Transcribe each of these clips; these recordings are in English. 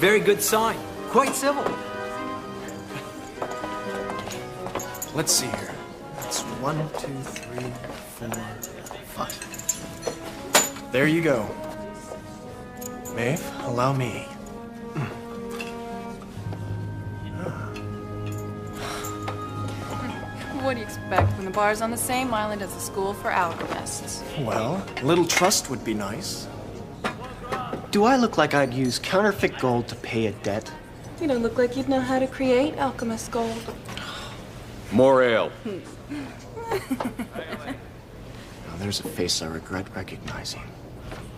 very good sign. Quite civil. Let's see here. That's 1, 2, 3, 4, 5. There you go. Maeve, allow me. What do you expect when the bar's on the same island as the school for alchemists? Well, a little trust would be nice. Do I look like I'd use counterfeit gold to pay a debt? You don't look like you'd know how to create alchemist gold. More ale. Now, there's a face I regret recognizing.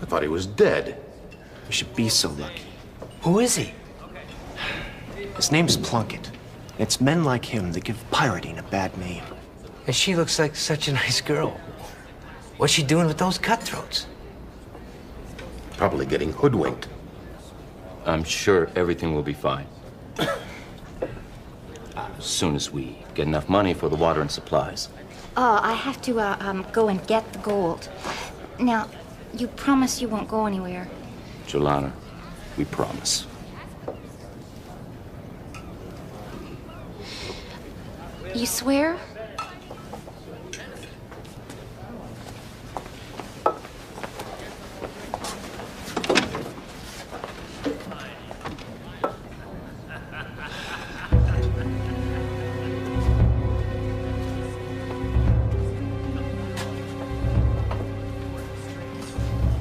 I thought he was dead. We should be so lucky. Who is he? His name's Plunkett. It's men like him that give pirating a bad name. And she looks like such a nice girl. What's she doing with those cutthroats? Probably getting hoodwinked. I'm sure everything will be fine. As soon as we get enough money for the water and supplies. I have to go and get the gold. Now, you promise you won't go anywhere. Jolana, we promise. You swear?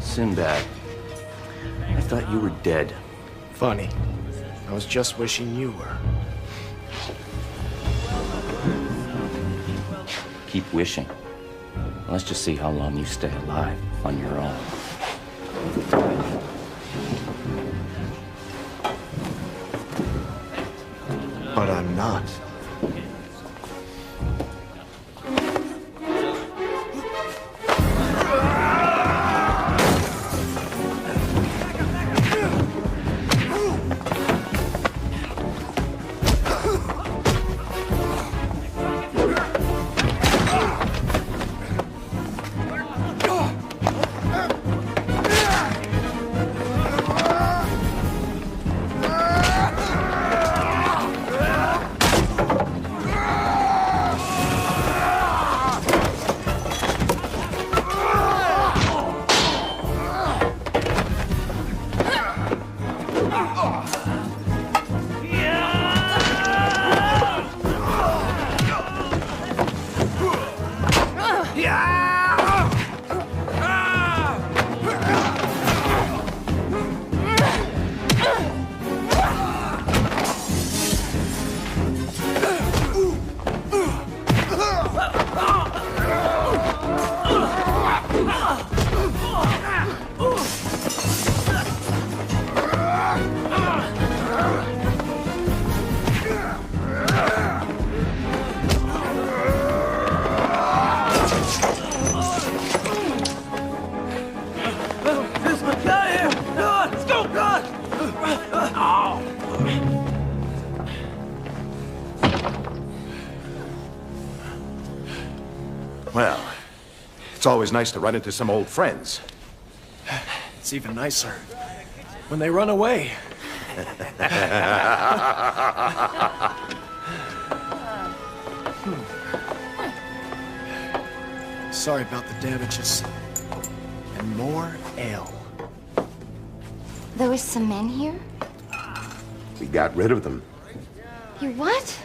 Sinbad, I thought you were dead. Funny. I was just wishing you were. Keep wishing. Let's just see how long you stay alive on your own. But I'm not. Well, it's always nice to run into some old friends. It's even nicer when they run away. Sorry about the damages. And more ale. There was some men here? We got rid of them. You what?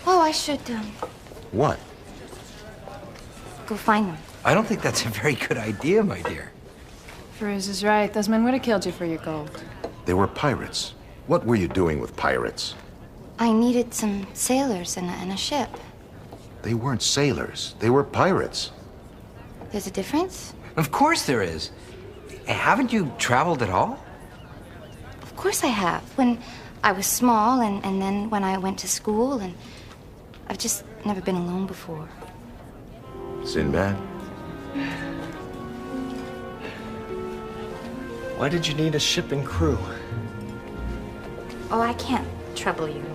Oh, I should, What? go find them. I don't think that's a very good idea, my dear. Fariz is right. Those men would have killed you for your gold. They were pirates. What were you doing with pirates? I needed some sailors and a ship. They weren't sailors. They were pirates. There's a difference? Of course there is. Haven't you traveled at all? Of course I have. When I was small, and then when I went to school, and I've just never been alone before. Sinbad? Why did you need a ship and crew? Oh, I can't trouble you.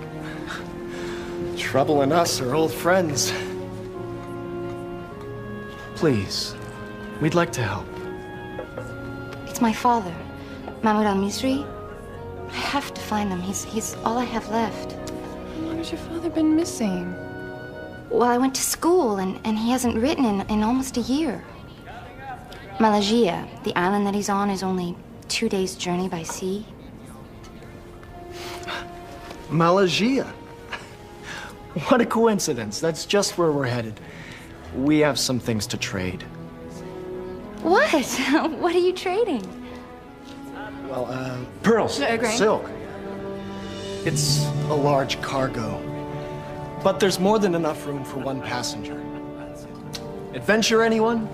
Trouble and us are old friends. Please, we'd like to help. It's my father, Mahmoud al-Misri. I have to find them. He's all I have left. How long has your father been missing? Well, I went to school, and he hasn't written in almost a year. Malaysia, the island that he's on, is only 2 days' journey by sea. Malaysia. What a coincidence. That's just where we're headed. We have some things to trade. What? What are you trading? Well, Pearls. Grain? silk. It's a large cargo. But there's more than enough room for one passenger. Adventure, anyone?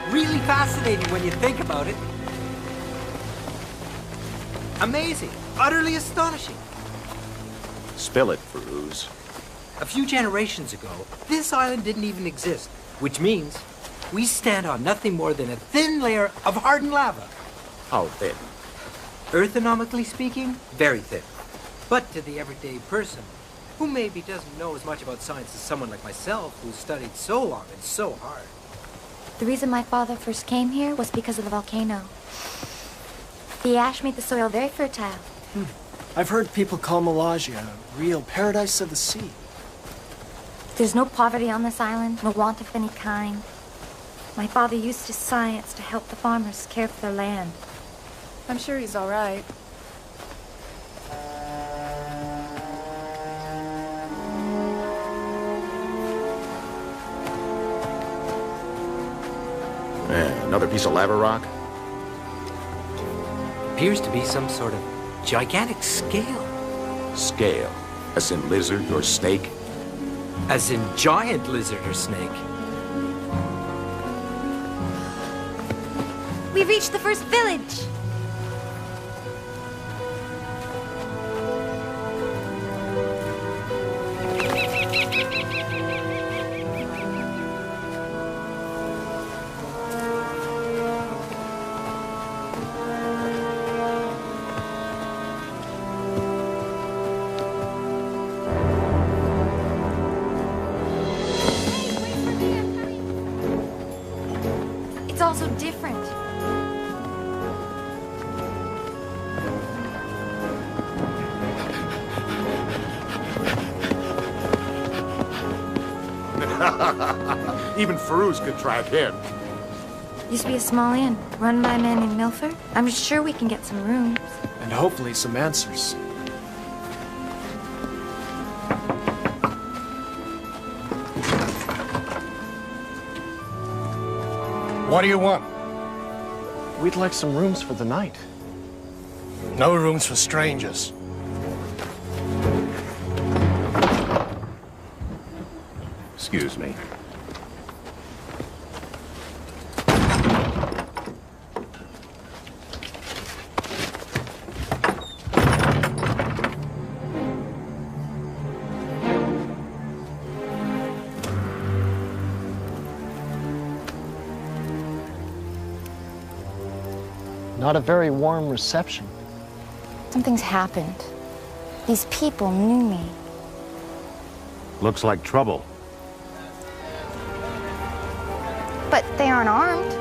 Really fascinating when you think about it. Amazing. Utterly astonishing. Spill it, Feroz. A few generations ago, this island didn't even exist, which means we stand on nothing more than a thin layer of hardened lava. How thin? Earthonomically speaking, very thin. But to the everyday person, who maybe doesn't know as much about science as someone like myself, who studied so long and so hard. The reason my father first came here was because of the volcano. The ash made the soil very fertile. I've heard people call Malaysia a real paradise of the sea. There's no poverty on this island, no want of any kind. My father used his science to help the farmers care for their land. I'm sure he's all right. Another piece of lava rock? Appears to be some sort of gigantic scale. Scale. As in lizard or snake? As in giant lizard or snake. We've reached the first village. It's all so different. Even Feroz could track him. Used to be a small inn, run by a man named Milford. I'm sure we can get some rooms. And hopefully some answers. What do you want? We'd like some rooms for the night. No rooms for strangers. Excuse me. Not a very warm reception. Something's happened. These people knew me. Looks like trouble. But they aren't armed.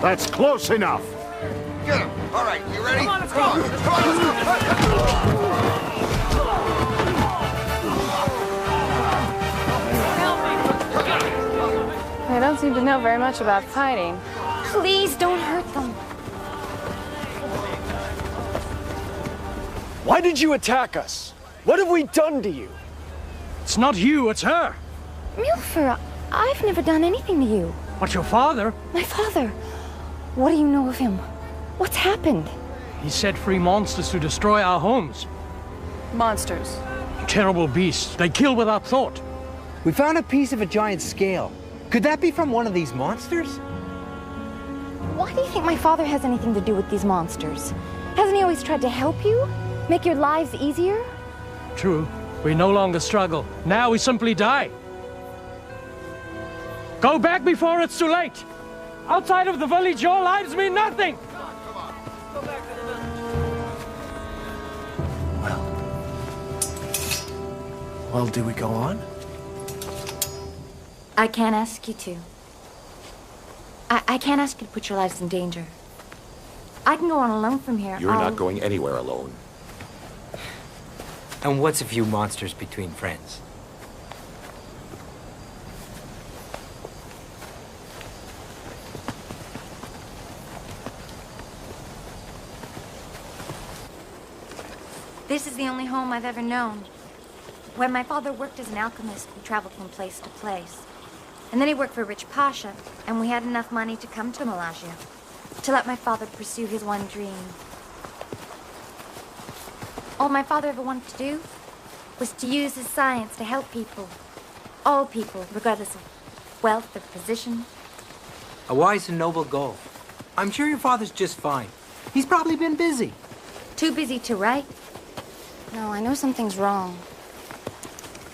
That's close enough. Get him. All right, you ready? Come on, let's go. Come on, let's go. They don't seem to know very much about fighting. Please don't hurt them. Why did you attack us? What have we done to you? It's not you, it's her. Milfer, I've never done anything to you. But your father, My father. What do you know of him? What's happened? he set free monsters to destroy our homes. Monsters. Terrible beasts. They kill without thought. We found a piece of a giant scale. Could that be from one of these monsters? Why do you think my father has anything to do with these monsters? Hasn't he always tried to help you? Make your lives easier? True. We no longer struggle. Now we simply die. Go back before it's too late. Outside of the village, your lives mean nothing. Well, do we go on? I can't ask you to. I can't ask you to put your lives in danger. I can go on alone from here. You're not going anywhere alone. And what's a few monsters between friends? This is the only home I've ever known. When my father worked as an alchemist, we traveled from place to place. And then he worked for a rich pasha, and we had enough money to come to Malaysia, to let my father pursue his one dream. All my father ever wanted to do was to use his science to help people. All people, regardless of wealth or position. A wise and noble goal. I'm sure your father's just fine. He's probably been busy. Too busy to write? No, I know something's wrong.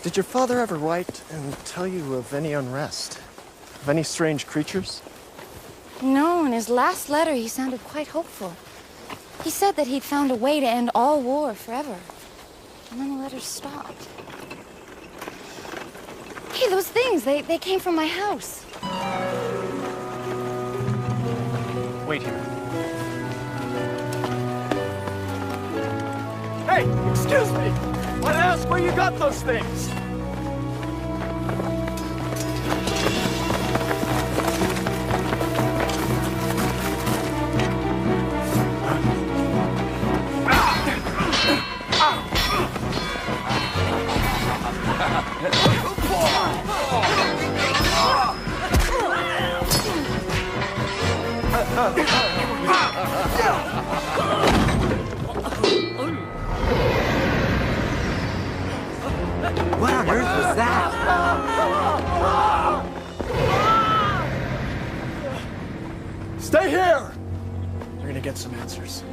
Did your father ever write and tell you of any unrest? Of any strange creatures? No, in his last letter he sounded quite hopeful. He said that he'd found a way to end all war forever. And then the letters stopped. Hey, those things, they came from my house. Wait here. Hey, excuse me! I'd ask where you got those things! What on earth was that? Stay here! We're gonna get some answers.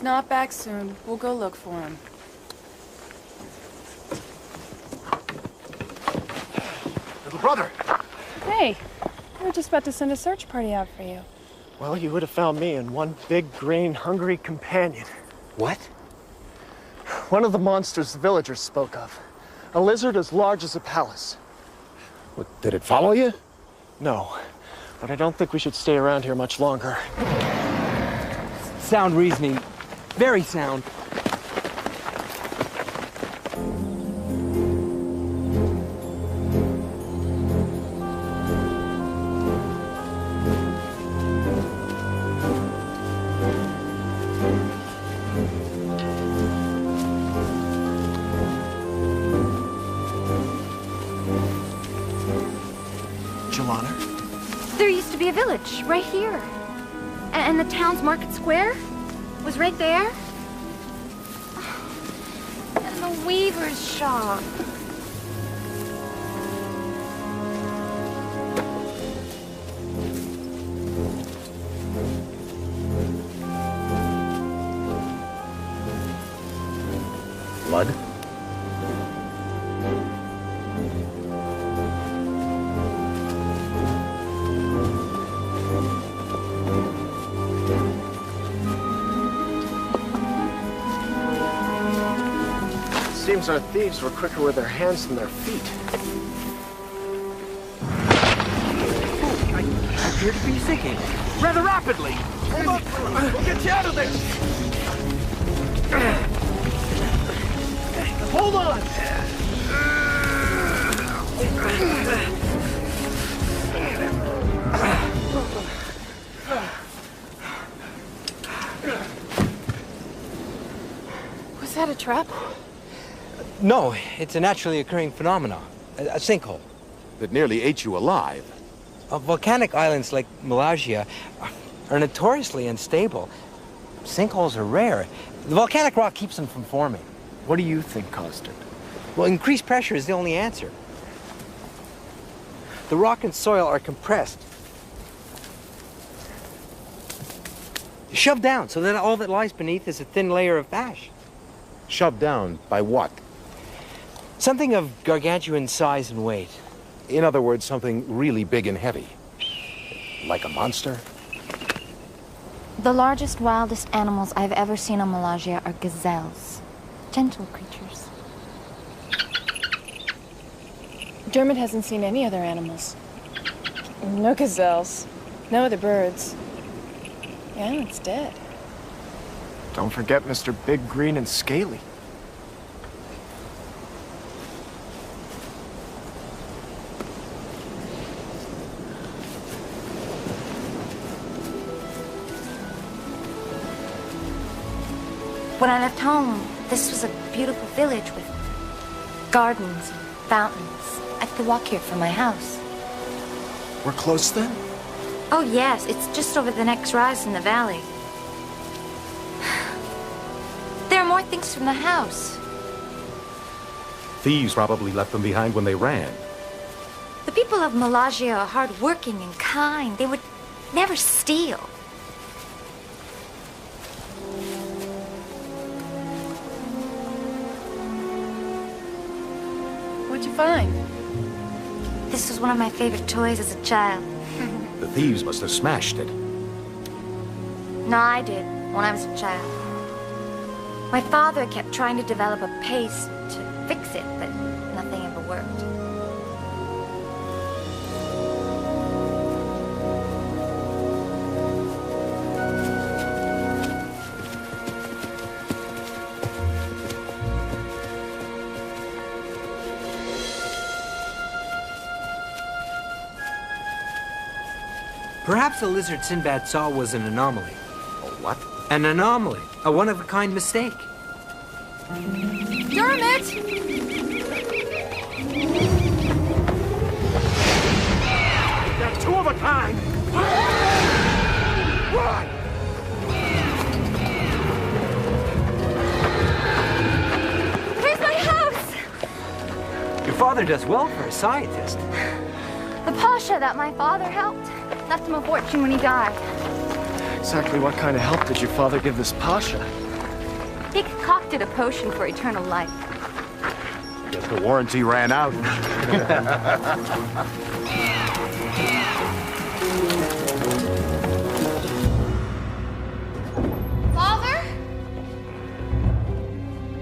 he's not back soon, we'll go look for him. Little brother! Hey, we were just about to send a search party out for you. Well, you would have found me and one big, grain-hungry companion. What? One of the monsters the villagers spoke of. A lizard as large as a palace. What, did it follow you? No, but I don't think we should stay around here much longer. Sound reasoning. Very sound. There used to be a village right here. And the town's market square was right there. And the weaver's shop. Blood? Seems our thieves were quicker with their hands than their feet. I appear to be sinking rather rapidly. Hold on, fella. We'll get you out of this. Hold on. Was that a trap? No, it's a naturally occurring phenomenon. A sinkhole. That nearly ate you alive. Volcanic islands like Malaysia are notoriously unstable. Sinkholes are rare. The volcanic rock keeps them from forming. What do you think caused it? Well, increased pressure is the only answer. The rock and soil are compressed. Shoved down so that all that lies beneath is a thin layer of ash. Shoved down by what? Something of gargantuan size and weight. In other words, something really big and heavy. Like a monster? The largest, wildest animals I've ever seen on Malaysia are gazelles. Gentle creatures. Dermot hasn't seen any other animals. No gazelles. No other birds. The island's dead. Don't forget Mr. Big, Green, and Scaly. When I left home, this was a beautiful village with gardens and fountains. I could walk here from my house. We're close then? Oh yes, it's just over the next rise in the valley. There are more things from the house. Thieves probably left them behind when they ran. The people of Malaysia are hardworking and kind. They would never steal. What'd you find? This was one of my favorite toys as a child. The thieves must have smashed it. No, I did, when I was a child. My father kept trying to develop a paste to fix it, but nothing ever worked. Perhaps the lizard Sinbad saw was an anomaly. A what? An anomaly. A one-of-a-kind mistake. Dermot! They're two of a kind! Run! Where's my house? Your father does well for a scientist. The Pasha that my father helped left him a fortune when he died. Exactly what kind of help did your father give this Pasha? They concocted a potion for eternal life. Guess the warranty ran out. Father?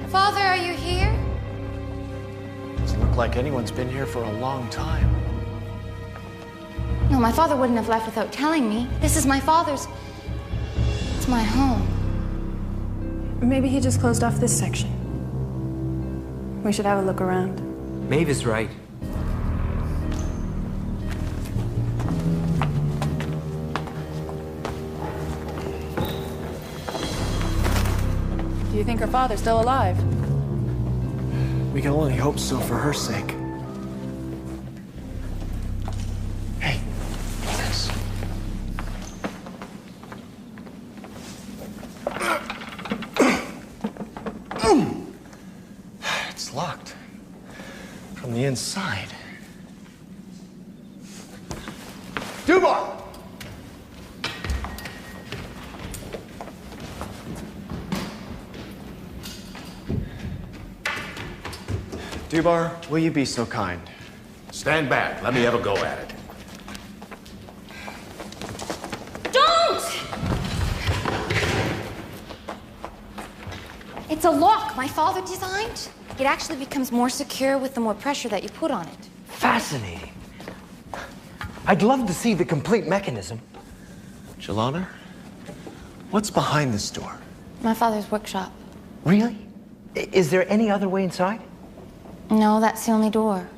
Father, are you here? Doesn't look like anyone's been here for a long time. No, my father wouldn't have left without telling me. This is my father's. It's my home. Maybe he just closed off this section. We should have a look around. Maeve is right. Do you think her father's still alive? We can only hope so for her sake. Hey, this. It's locked from the inside. Dubar! Dubar, will you be so kind? Stand back. Let me have a go at it. Don't! It's a lock my father designed. It actually becomes more secure with the more pressure that you put on it. Fascinating. I'd love to see the complete mechanism. Jelana, what's behind this door? My father's workshop. Really? Is there any other way inside? No, that's the only door.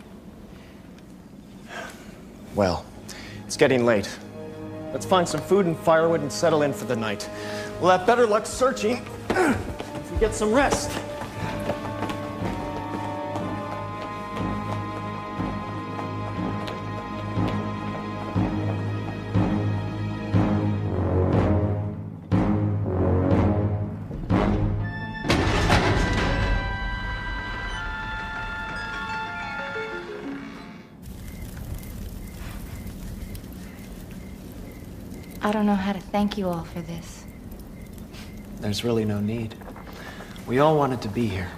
Well, it's getting late. Let's find some food and firewood and settle in for the night. We'll have better luck searching if we get some rest. I don't know how to thank you all for this. There's really no need. We all wanted to be here.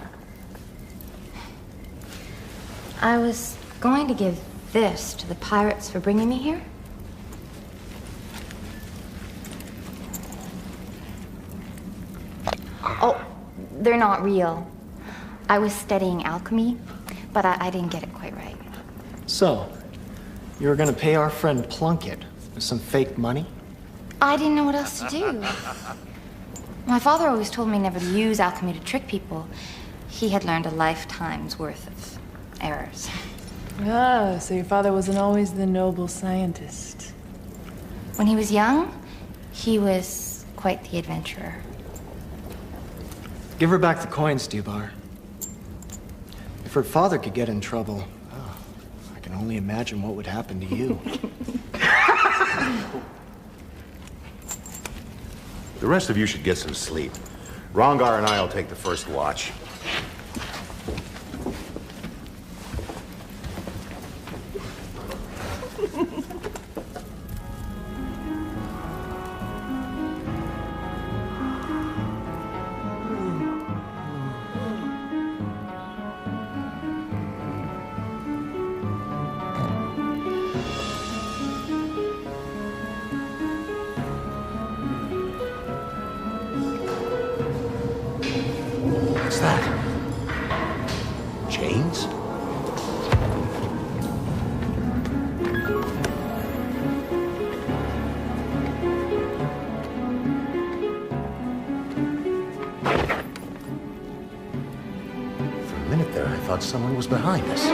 I was going to give this to the pirates for bringing me here. Oh, they're not real. I was studying alchemy, but I didn't get it quite right. So, you were gonna pay our friend Plunkett with some fake money? I didn't know what else to do. My father always told me never to use alchemy to trick people. He had learned a lifetime's worth of errors. Ah, so your father wasn't always the noble scientist. When he was young, he was quite the adventurer. Give her back the coins, Dubar. If her father could get in trouble, I can only imagine what would happen to you. The rest of you should get some sleep. Rongar and I'll take the first watch. What's that? Chains? For a minute there, I thought someone was behind us.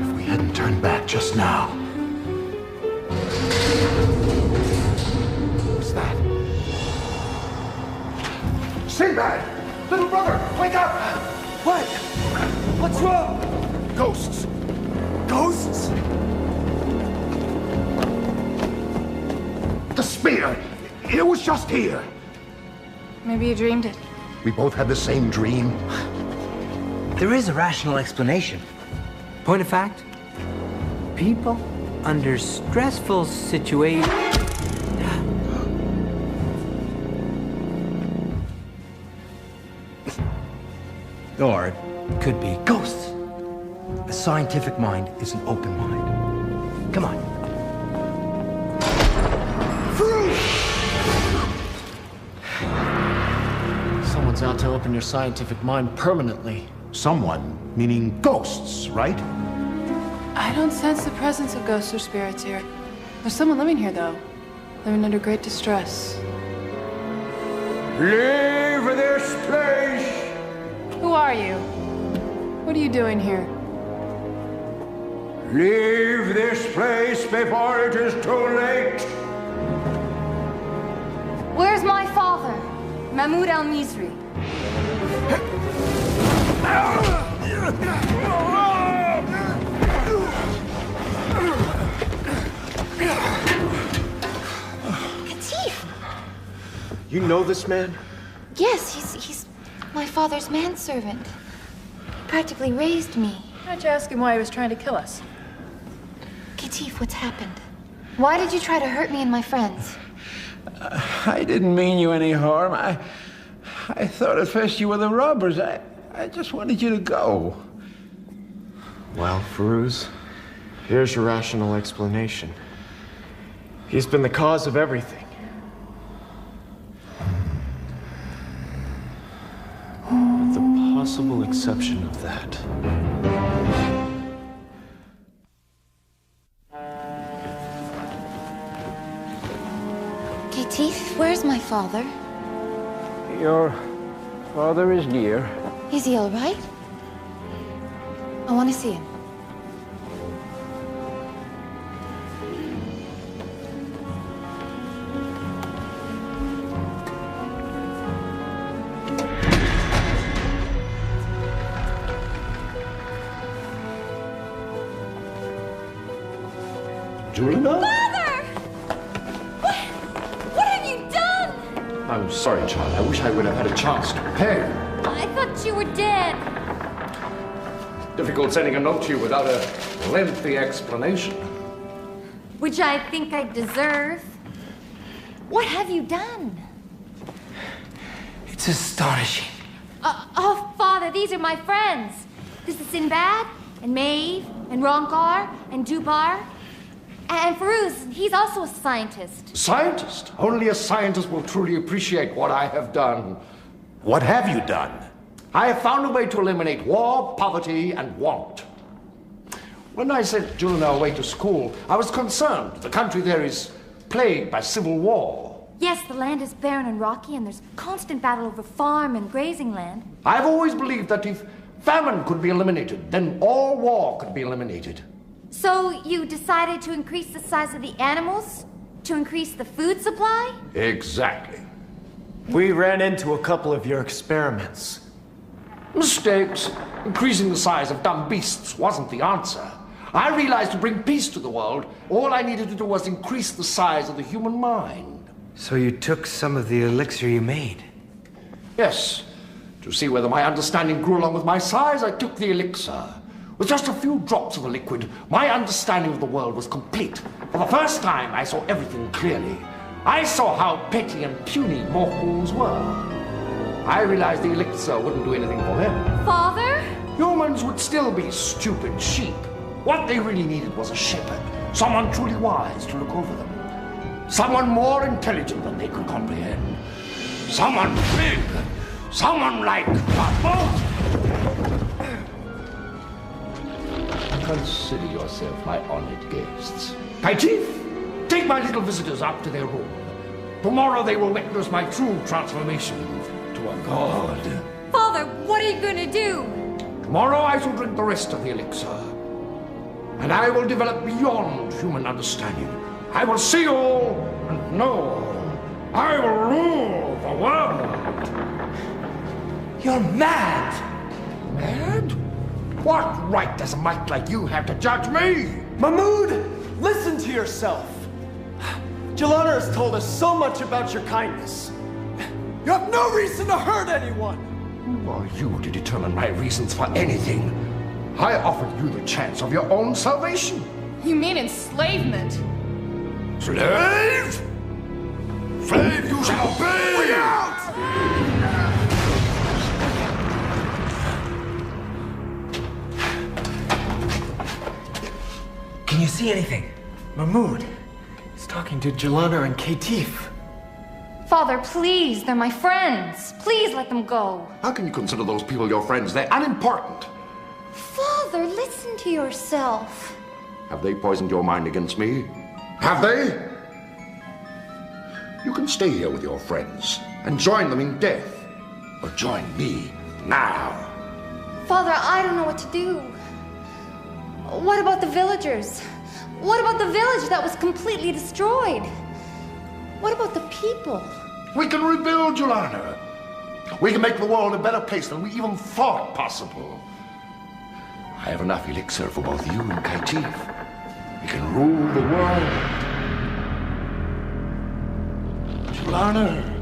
If we hadn't turned back just now. What's that? Sinbad! Little brother, wake up! What? What's wrong? Ghosts! Ghosts? The spear! It was just here! Maybe you dreamed it. We both had the same dream. There is a rational explanation. Point of fact, people under stressful situations. Or it could be ghosts. A scientific mind is an open mind. Come on. Someone's out to open your scientific mind permanently. Someone, meaning ghosts, right? I don't sense the presence of ghosts or spirits here. There's someone living here, though. Living under great distress. Leave this place! Who are you? What are you doing here? Leave this place before it is too late! Where's my father? Mahmoud al-Misri. Katif! You know this man? Yes, he's my father's manservant. He practically raised me. Why don't you ask him why he was trying to kill us? Katif, what's happened? Why did you try to hurt me and my friends? I didn't mean you any harm. I thought at first you were the robbers. I just wanted you to go. Well, Firuz, here's your rational explanation. He's been the cause of everything. With the possible exception of that. Katif, where's my father? Your father is near. Is he all right? I want to see him. Julina? Father! What have you done? I'm sorry, child. I wish I would have had a chance to prepare. I thought you were dead. Difficult sending a note to you without a lengthy explanation. Which I think I deserve. What have you done? It's astonishing. Oh, Father, these are my friends. This is Sinbad, and Maeve, and Ronkar, and Dubar. And Firuz, he's also a scientist. Scientist? Only a scientist will truly appreciate what I have done. What have you done? I have found a way to eliminate war, poverty, and want. When I sent Julina away to school, I was concerned. The country there is plagued by civil war. Yes, the land is barren and rocky, and there's constant battle over farm and grazing land. I've always believed that if famine could be eliminated, then all war could be eliminated. So you decided to increase the size of the animals? To increase the food supply? Exactly. We ran into a couple of your experiments. Mistakes. Increasing the size of dumb beasts wasn't the answer. I realized to bring peace to the world, all I needed to do was increase the size of the human mind. So you took some of the elixir you made? Yes. To see whether my understanding grew along with my size, I took the elixir. With just a few drops of the liquid, my understanding of the world was complete. For the first time, I saw everything clearly. I saw how petty and puny mortals were. I realized the elixir wouldn't do anything for them. Father? Humans would still be stupid sheep. What they really needed was a shepherd, someone truly wise to look over them. Someone more intelligent than they could comprehend. Someone big. Someone like both. Consider yourself my honored guests. Katif, take my little visitors up to their room. Tomorrow they will witness my true transformation to a god. Father, what are you going to do? Tomorrow I shall drink the rest of the elixir. And I will develop beyond human understanding. I will see all and know all. I will rule the world. You're mad! Mad? What right does a mite like you have to judge me? Mahmoud, listen to yourself. Jelana has told us so much about your kindness. You have no reason to hurt anyone. Who are you to determine my reasons for anything? I offered you the chance of your own salvation. You mean enslavement? Slave? Slave you shall be! Way out! Can you see anything? Mahmoud. He's talking to Jelana and Katif. Father, please, they're my friends. Please let them go. How can you consider those people your friends? They're unimportant. Father, listen to yourself. Have they poisoned your mind against me? Have they? You can stay here with your friends and join them in death. Or join me now. Father, I don't know what to do. What about the villagers? What about the village that was completely destroyed? What about the people? We can rebuild, Jelana. We can make the world a better place than we even thought possible. I have enough elixir for both you and Katif. We can rule the world. Jelana.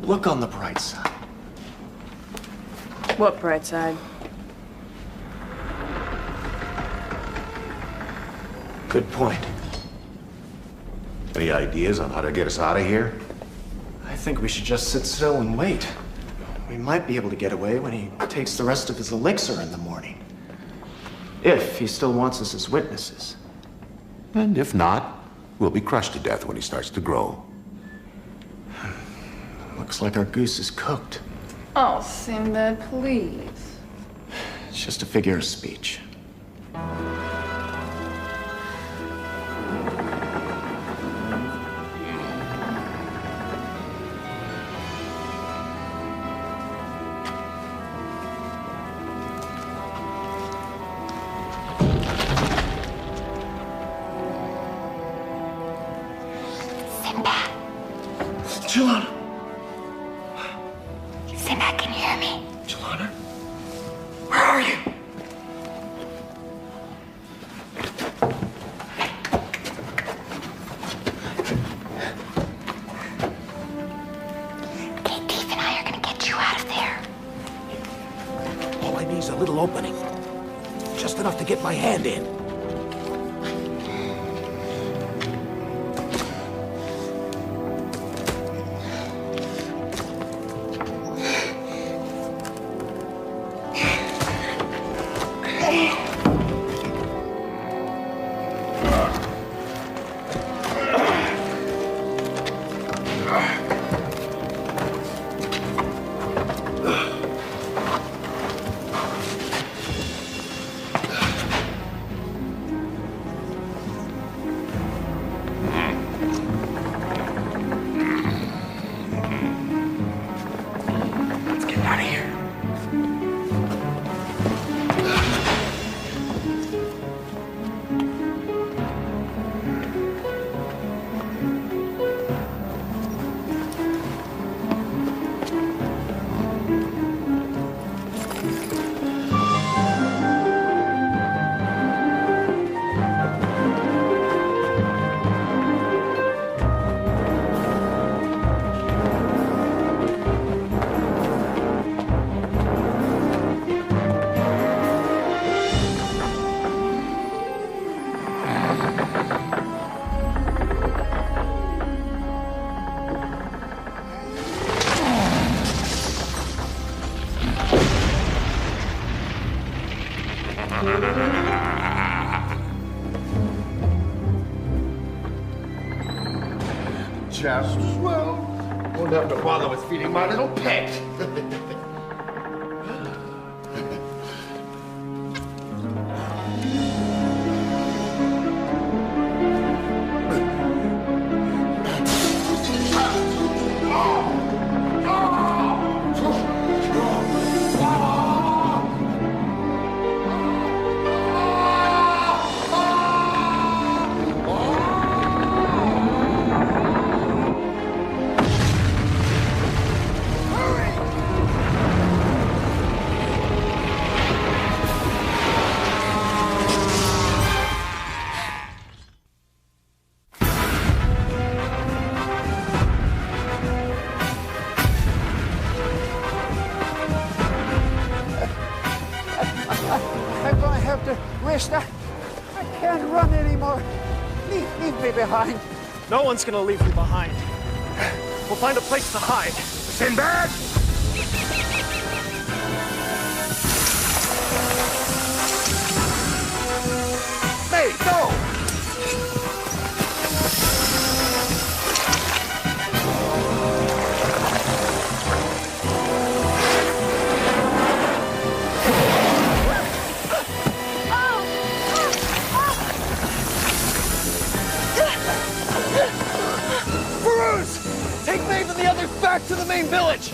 Look on the bright side. What bright side? Good point. Any ideas on how to get us out of here? I think we should just sit still and wait. We might be able to get away when he takes the rest of his elixir in the morning. If he still wants us as witnesses. And if not, we'll be crushed to death when he starts to grow. Looks like our goose is cooked. Oh, Sinbad, please. It's just a figure of speech. Sinbad. Jelana. Sinbad, can you hear me? Jelana? Where are you? Katif and I are gonna get you out of there. All I need is a little opening. Just enough to get my hand in. Just as well. Won't have to bother with feeding my little pet. I can't run anymore. Leave me behind. No one's gonna leave you behind. We'll find a place to hide. Sinbad! Hey, no! Take Maeve and the others back to the main village!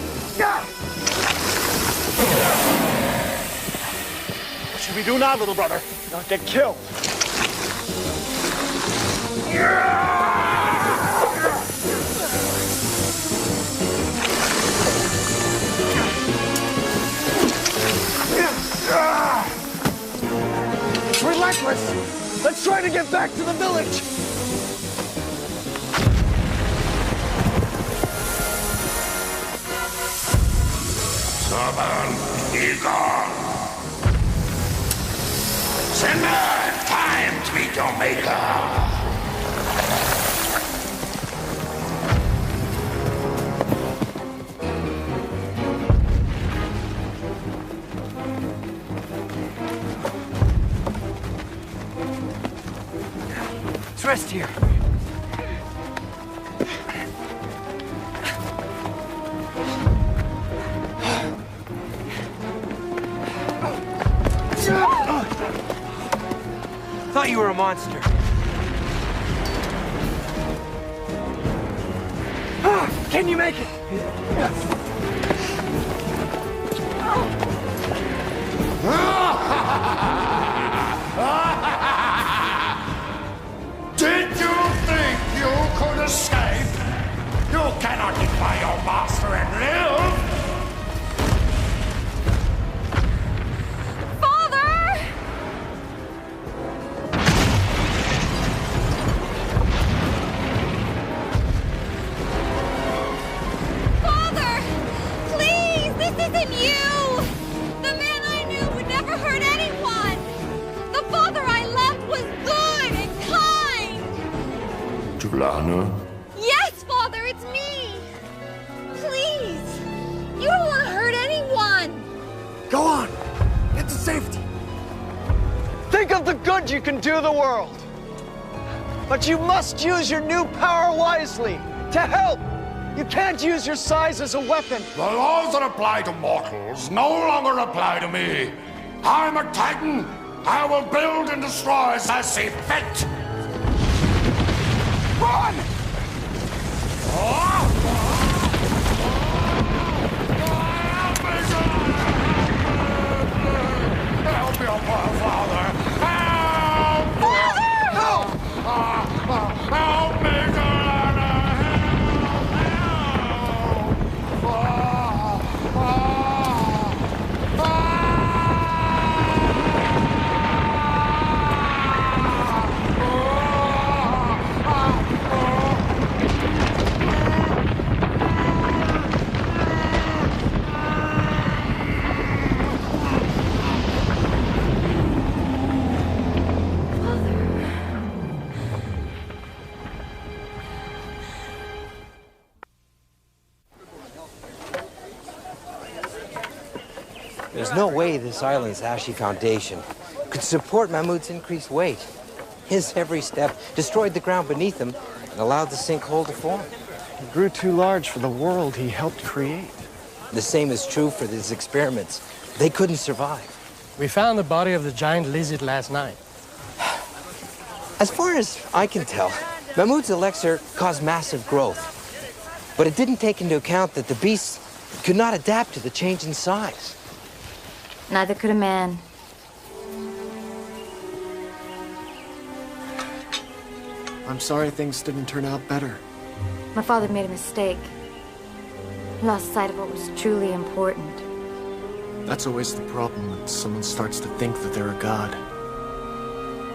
What should we do now, little brother? Not get killed. Relentless! Let's try to get back to the village! Stubborn, be gone. Sinbad, time to meet your maker. Let's rest here. Thought you were a monster. Can you make it? Did you think you could escape? You cannot defy your master and live! Lana? Yes, Father, it's me! Please! You don't want to hurt anyone! Go on! Get to safety! Think of the good you can do the world! But you must use your new power wisely, to help! You can't use your size as a weapon! The laws that apply to mortals no longer apply to me! I'm a Titan! I will build and destroy as I see fit! Run! Help your poor father! Help! Father! No! Help me, Joanna! There's no way this island's ashy foundation could support Mahmud's increased weight. His every step destroyed the ground beneath him and allowed the sinkhole to form. He grew too large for the world he helped create. The same is true for these experiments. They couldn't survive. We found the body of the giant lizard last night. As far as I can tell, Mahmud's elixir caused massive growth. But it didn't take into account that the beast could not adapt to the change in size. Neither could a man. I'm sorry things didn't turn out better. My father made a mistake. He lost sight of what was truly important. That's always the problem when someone starts to think that they're a god.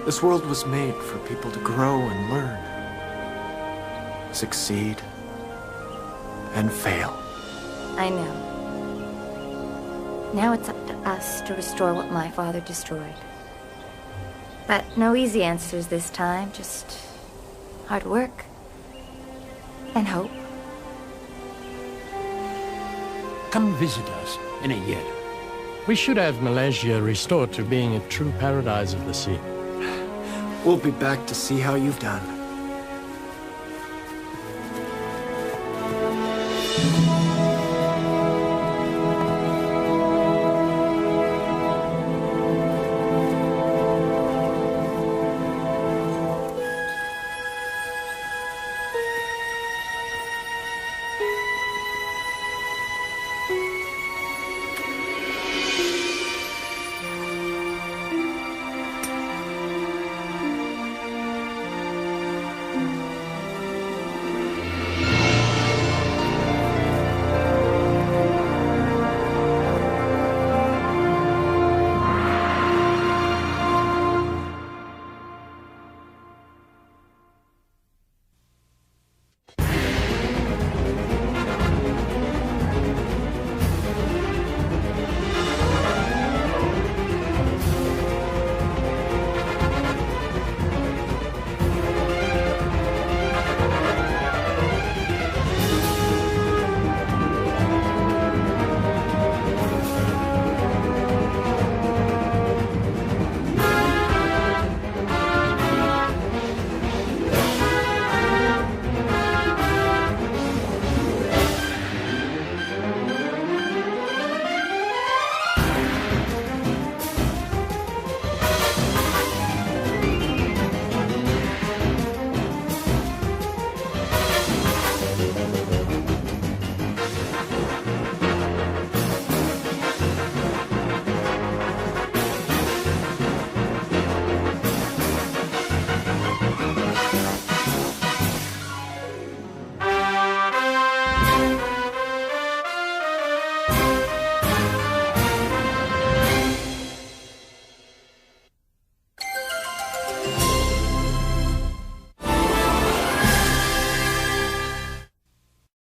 This world was made for people to grow and learn. Succeed. And fail. I know. Now it's up to us to restore what my father destroyed. But no easy answers this time, just hard work and hope. Come visit us in a year. We should have Malaysia restored to being a true paradise of the sea. We'll be back to see how you've done.